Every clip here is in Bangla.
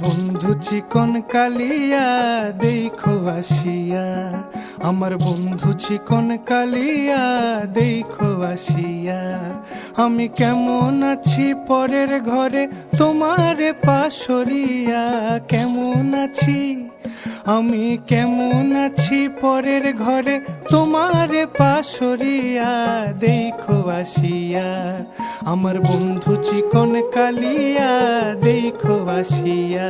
বন্ধু চিকন কালিয়া দেখো আসিয়া, আমার বন্ধু চিকন কালিয়া দেখো আসিয়া। আমি কেমন আছি পরের ঘরে তোমারে পাশরিয়া, কেমন আছি আমি কেমন আছি পরের ঘরে তোমারে পাশরিয়া দেখো আসিয়া। আমার বন্ধু চিকন কালিয়া দেখো আসিয়া,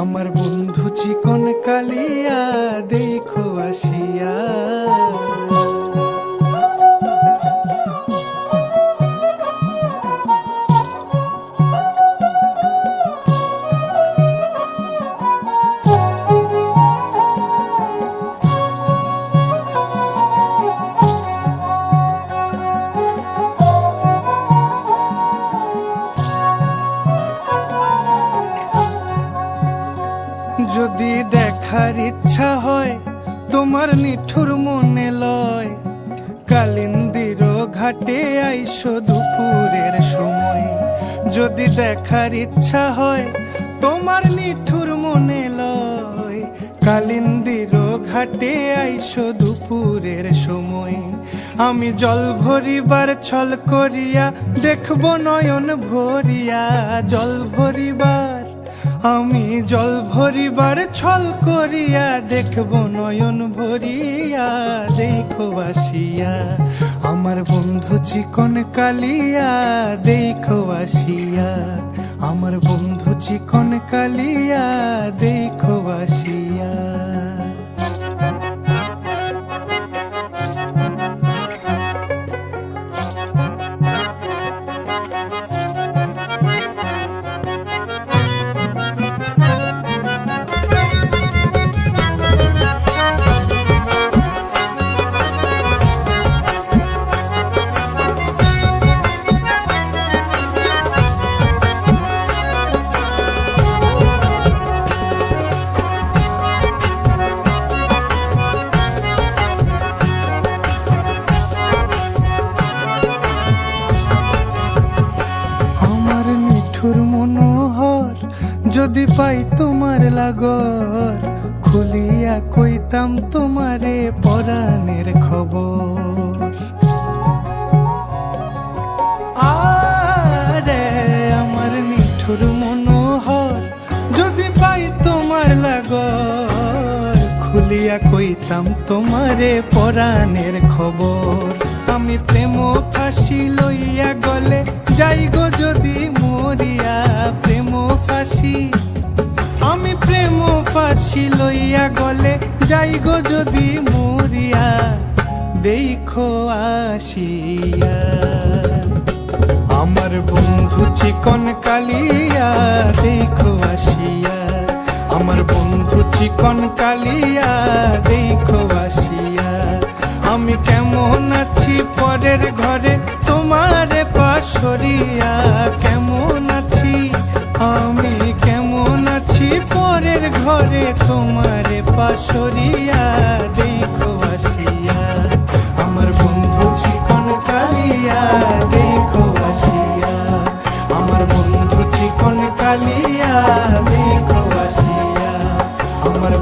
আমার বন্ধু চিকন কালিয়া দেখো আসিয়া। যদি দেখার ইচ্ছা হয় তোমার নিঠুর মনে লয়, কালিন্দির ঘাটে আইসো দুপুরের সময়। যদি দেখার ইচ্ছা হয় তোমার নিঠুর মনে লয়, কালিন্দির ঘাটে আইসো দুপুরের সময়। আমি জল ভরিবার ছল করিয়া দেখব নয়ন ভরিয়া, জল ভরিবার আমি জল ভরিবার ছল করিয়া দেখব নয়ন ভরিয়া দেখো আসিয়া। আমার বন্ধু চিকন কালিয়া দেখো আসিয়া, আমার বন্ধু চিকন কালিয়া দেখো আসিয়া। মনোহর যদি পাই তোমার লাগর, খুলিয়া কইতাম তোমারে পরাণের খবর। আরে আমার নিঠুর মনোহর যদি পাই তোমার লাগর, খুলিয়া কইতাম তোমারে পরাণের খবর। আমি প্রেম ফাঁসি লইয়া গলে যাই গো যদি মরিয়া, প্রেম ফাঁসি আমি প্রেম ফাঁসি লইয়া গলে যাই গো যদি মরিয়া দেখো আসিয়া। আমার বন্ধু চিকন কালিয়া দেখো আসিয়া, আমার বন্ধু চিকন কালিয়া দেখো আসিয়া। আমি কেমন আছি পরের ঘরে তোমারে পাশরিয়া, কেমন আছি আমি কেমন আছি পরের ঘরে তোমারে পাশরিয়া দেখো আসিয়া। আমার বন্ধু চিকন কালিয়া দেখো আসিয়া, আমার বন্ধু চিকন কালিয়া দেখো আসিয়া, আমার